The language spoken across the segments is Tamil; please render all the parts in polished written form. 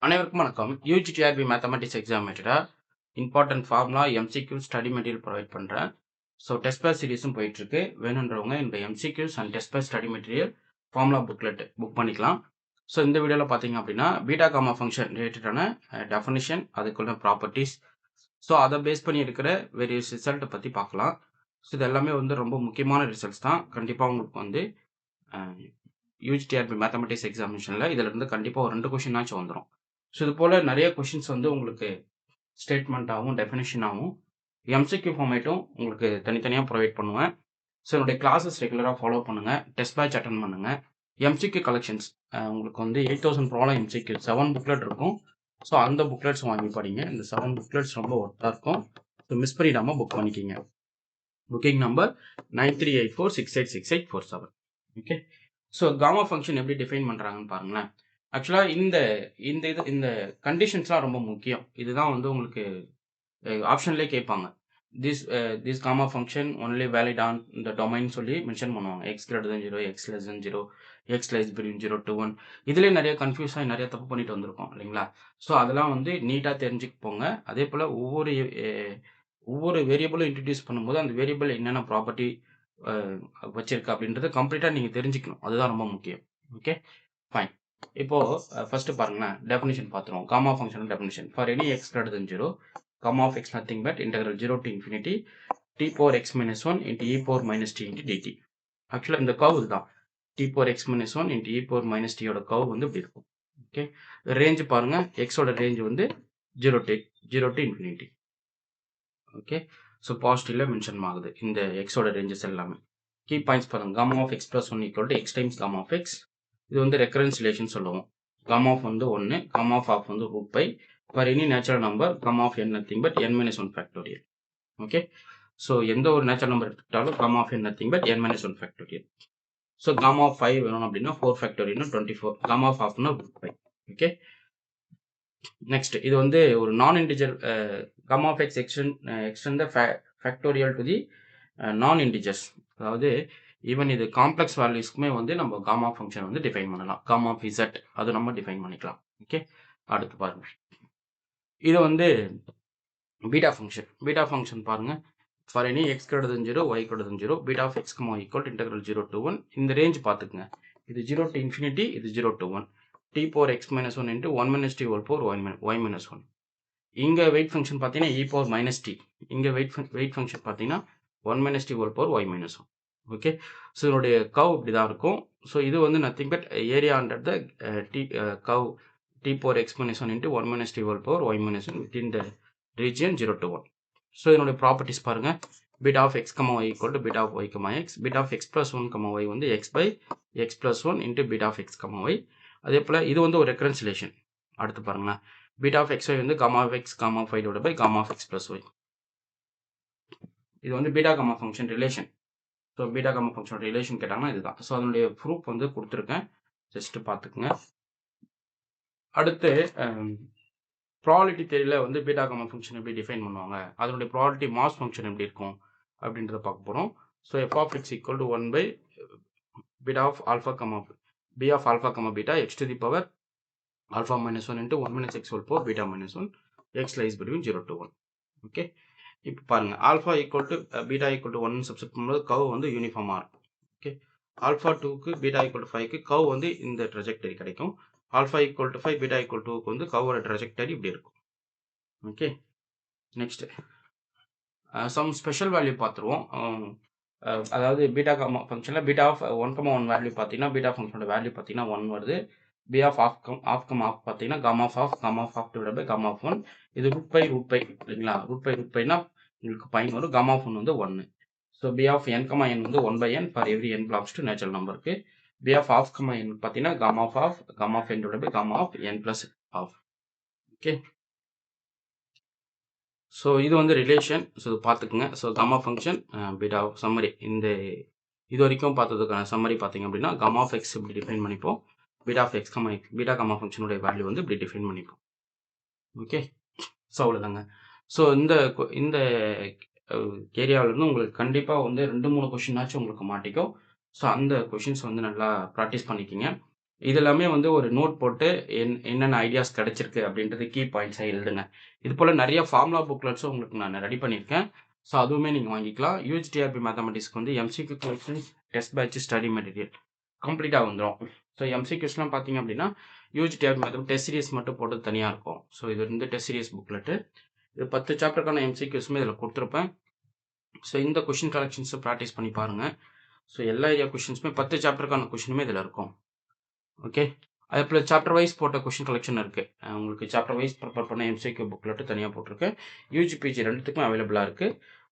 அனைவருக்கும் வணக்கம். யூஜிடிஆர்பி மேத்தமெட்டிக்ஸ் எக்ஸாமேட்டடா important formula MCQ study material provide பண்ணுறேன். ஸோ டெஸ்ட் பேஸ் சீரிஸும் போயிட்டுருக்கு. வேணுன்றவங்க இந்த MCQs and test base study material formula booklet book பண்ணிக்கலாம். ஸோ இந்த வீடியோவில் பார்த்தீங்க அப்படின்னா பீட்டா காமா ஃபங்க்ஷன் ரிலேட்டடான டெஃபினிஷன், அதுக்குள்ள ப்ராப்பர்ட்டிஸ், ஸோ அதை பேஸ் பண்ணி இருக்கிற வேரியஸ் ரிசல்ட்டை பற்றி பார்க்கலாம். ஸோ இது எல்லாமே வந்து ரொம்ப முக்கியமான ரிசல்ட்ஸ் தான். கண்டிப்பாக உங்களுக்கு வந்து யூஜிடிஆர்பி மேத்தமெட்டிக்ஸ் எக்ஸாமினேஷனில் இதில் இருந்து கண்டிப்பாக ஒரு 2 கொஷினாச்சும் வந்துடும். ஸோ இது போல் நிறைய கொஷின்ஸ் வந்து உங்களுக்கு ஸ்டேட்மெண்ட்டாகவும் டெஃபினிஷனாகவும் எம்சிக்யூ ஃபார்மேட்டும் உங்களுக்கு தனித்தனியாக ப்ரொவைட் பண்ணுவேன். ஸோ என்னுடைய கிளாஸஸ் ரெகுலராக ஃபாலோ பண்ணுங்கள், டெஸ்ட் பேட்ச் அட்டன் பண்ணுங்கள். எம்சிக்யூ கலெக்ஷன்ஸ் உங்களுக்கு வந்து 8000 ப்ராப்ளம் எம்சிக்யூ 7 புக்லெட் இருக்கும். ஸோ அந்த புக்லெட்ஸ் வாங்கி படிங்க. இந்த 7 புக்லெட்ஸ் ரொம்ப ஒர்த்தாக இருக்கும். ஸோ மிஸ் பண்ணிடாமல் புக் பண்ணிக்கிங்க. Booking number 9384686847. Okay. So gamma function எப்படி டிஃபைன் பண்ணுறாங்கன்னு பாருங்களேன். ஆக்சுவலாக இந்த கண்டிஷன்ஸ்லாம் ரொம்ப முக்கியம். இதுதான் வந்து உங்களுக்கு ஆப்ஷன்லேயே கேட்பாங்க. This gamma function only valid on இந்த டொமைன் சொல்லி மென்ஷன் பண்ணுவாங்க. X greater than 0, x less than 0, x lies between 0 to 1. இதுலேயே நிறைய கன்ஃபியூஸ் ஆகி நிறைய தப்பு பண்ணிட்டு வந்திருக்கோம் இல்லைங்களா? ஸோ அதெல்லாம் வந்து நீட்டாக தெரிஞ்சுக்க போங்க. அதே போல் ஒவ்வொரு வேரியபிளும் இன்ட்ரடியூஸ் பண்ணும்போது அந்த வேரியபிள் என்னென்ன ப்ராப்பர்ட்டி வச்சிருக்கு அப்படின்றத கம்ப்ளீட்டாக நீங்கள் தெரிஞ்சுக்கணும். அதுதான் ரொம்ப முக்கியம். Okay, fine. இப்போ ஃபர்ஸ்ட் பாருங்களேன், டெஃபினிஷன் பார்த்துருவோம். Gamma function definition for any x greater than 0, gamma of x nothing but integral 0 to infinity t power x minus 1 into e power minus t into dt. ஆக்சுவலாக இந்த கர்வ் இதுதான். t power x minus 1 into e power minus t யோட கர்வ் வந்து இப்படி இருக்கும். ஓகே, ரேஞ்ச் பாருங்க, எக்ஸோட ரேஞ்ச் வந்து 0 to infinity. ஓகே, ஸோ பாசிட்டிவ்ல மென்ஷன் ஆகுது இந்த எக்ஸோட ரேஞ்சஸ் எல்லாமே. கீ பாயிண்ட்ஸ் பாருங்க, gamma of x plus 1 equal to x times gamma of x. இது வந்து ரெக்கரன்ஸ் ரிலேஷன் சொல்லுவோம். காமா ஆஃப் வந்து 1, காமா ஆஃப் ஆஃப் வந்து root pi for any natural number gamma of n nothing but n minus 1 factorial. Okay, so எந்த ஒரு நேச்சுரல் நம்பர் எடுத்துக்கிட்டாலும் gamma of n nothing but n minus 1 factorial. So gamma of 5 வேணும் அப்படின்னா 4 ஃபேக்டோரியல்னா 24, காமா ஆஃப் ஆஃப்னா ரூட் பை. ஓகே, நெக்ஸ்ட் இது வந்து ஒரு non integer gamma of x extend the factorial to the non integers. அதாவது ஈவன் இது காம்ப்ளெக்ஸ் வேல்யூஸ்க்குமே வந்து நம்ம காமா ஃபங்க்ஷன் வந்து டிஃபைன் பண்ணலாம். காமா ஆஃப் இசட் அது நம்ம டிஃபைன் பண்ணிக்கலாம். ஓகே, அடுத்து பாருங்க, இது வந்து பீட்டா ஃபங்க்ஷன் பாருங்க. For any x greater than 0, y greater than 0, beta of x comma equal integral 0 to 1. இந்த ரேஞ்ச் பார்த்துக்குங்க. இது 0 to infinity, இது 0 to 1. t power x minus 1 into 1 minus t whole power y minus 1. இங்கே வெயிட் ஃபங்க்ஷன் பார்த்தீங்கன்னா e power minus t. இங்கே வெயிட் ஃபங்க்ஷன் பார்த்தீங்கன்னா 1 minus t whole power y minus 1. Okay, so இதனுடைய கர்வ் இப்படி தான் இருக்கும். ஸோ இது வந்து nothing but area under the curve t power x minus 1 into 1 minus t whole power y minus 1 within the region 0 to 1. So இதனுடைய ப்ராப்பர்ட்டிஸ் பாருங்க, beta of x comma y equal to beta of y comma x. Beta of x plus 1 comma y வந்து x by x plus 1 into beta of x comma y. அதே போல் இது வந்து ஒரு ரெக்கரன்ஸ் ரிலேஷன். அடுத்து பாருங்களேன், பீட்டா ஆஃப் எக்ஸ் ஒய் வந்து gamma of x gamma of y divide by gamma of x plus y. இது வந்து beta gamma function relation. So beta gamma function relation கேட்டாங்கன்னா இதுதான். ஸோ அதனுடைய ப்ரூஃப் வந்து கொடுத்துருக்கேன், ஜஸ்ட் பார்த்துக்குங்க. அடுத்து ப்ராபபிலிட்டி தியரியில் வந்து பீட்டா காமா ஃபங்க்ஷன் எப்படி டிஃபைன் பண்ணுவாங்க, அதனுடைய ப்ராபபிலிட்டி மாஸ் ஃபங்க்ஷன் எப்படி இருக்கும் அப்படின்றத பார்க்க போகிறோம். So f of x equal to 1 by beta of alpha comma B of alpha comma beta x to the power alpha minus 1 into 1 minus x whole power beta minus 1 x lies between 0 to 1. Okay, இப்போ பாருங்கள், alpha equal to beta equal to 1 substitute பண்ணும்போது கர்வ் வந்து யூனிஃபார்மாக இருக்கும். ஓகே, ஆல்ஃபா 2க்கு பீட்டா ஈக்குவல் டு 5க்கு கர்வ் வந்து இந்த ட்ரெஜெக்டரி கிடைக்கும். Alpha equal to 5 beta equal to வந்து கர்வோட ட்ரெஜெக்டரி இப்படி இருக்கும். Okay, next some special value பார்த்துருவோம். அதாவது பீட்டா காமா ஃபங்க்ஷனில் பீட்டா ஆஃப் 1,1 வேல்யூ பார்த்தீங்கன்னா பீட்டா ஃபங்க்ஷனோட வேல்யூ பார்த்தீங்கன்னா 1 வருது. பி ஆஃப் ஆஃப் கம் ஆஃப் பார்த்தீங்கன்னா gamma of divide by gamma of 1. இது ரூட் பை இல்லைங்களா? ரூட் பைனா உங்களுக்கு பைன் வரும். காமா ஆஃப் 1 வந்து 1. So B of n comma n வந்து 1 by n for every n belongs to natural நம்பருக்கு. பி ஆஃப் கமா n பார்த்தீங்கன்னா gamma of n divide by gamma of n plus of. Okay, so இது வந்து ரிலேஷன். ஸோ இது பார்த்துக்குங்க. So gamma function beta summary, இந்த இது வரைக்கும் பார்த்ததுக்கான சம்மரி பார்த்தீங்க அப்படின்னா காமா ஆஃப் எக்ஸ் இப்படி டிஃபைன் பண்ணிப்போம். Beta of x comma beta gamma ஃபங்க்ஷனுடைய வேல்யூ வந்து இப்படி டிஃபைன் பண்ணிப்போம். ஓகே, ஸோ அவ்வளோதாங்க. ஸோ இந்த ஏரியாவிலேருந்து உங்களுக்கு கண்டிப்பாக வந்து 2-3 கொஷினாச்சும் உங்களுக்கு மாட்டிக்கும். ஸோ அந்த கொஷின்ஸ் வந்து நல்லா ப்ராக்டிஸ் பண்ணிக்கிங்க. இது எல்லாமே வந்து ஒரு நோட் போட்டு என்னென்ன ஐடியாஸ் கிடைச்சிருக்கு அப்படின்றது கீ பாயிண்ட்ஸா எழுதுங்க. இது போல நெறைய ஃபார்முலா புக்லெட்ஸும் உங்களுக்கு நான் ரெடி பண்ணியிருக்கேன். ஸோ அதுவுமே நீங்க வாங்கிக்கலாம். யுஜிடிஆர்பி மேத்தமேட்டிக்ஸ்க்கு வந்து MCQ questions, test batch, study material கம்ப்ளீட்டா வந்துரும். ஸோ எம்சிக்யூஸ்லாம் பார்த்தீங்க அப்படின்னா, யுஜிடிஆர்பி மேத்தம் டெஸ்ட் சீரிஸ் மட்டும் போட்டது தனியா இருக்கும். ஸோ இது வந்து டெஸ்ட் சீரிஸ் புக்லெட்டு. இது 10 சாப்டருக்கான எம்சிக்யூஸுமே இதில குடுத்துருப்பேன். ஸோ இந்த கொஸ்டின் கலெக்ஷன்ஸ பிராக்டிஸ் பண்ணி பாருங்க. ஸோ எல்லா ஏரியா கொஸ்டின்ஸுமே 10 சாப்டருக்கான கொஸ்டினுமே இதில இருக்கும். ஓகே. அதேபோல சாப்டர் வைஸ் போட்ட கொஸ்டின் கலெக்ஷன் இருக்கு. உங்களுக்கு சாப்டர் வைஸ் ப்ரிப்பேர் பண்ண எம்சிக்யூ புக்லெட் தனியா போட்டிருக்கேன். யுஜி, பிஜி 2த்துக்குமே அவைலபிளா இருக்கு.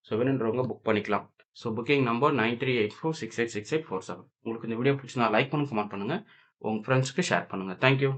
ஸோ வேணுன்றவங்க புக் பண்ணிக்கலாம். So booking number 9384686847. உங்களுக்கு இந்த வீடியோ பிடிச்சிருந்தா லைக் பண்ணுங்க, கமெண்ட் பண்ணுங்க. உங்க ஃப்ரெண்ட்ஸ்க்கு ஷேர் பண்ணுங்க. Thank you.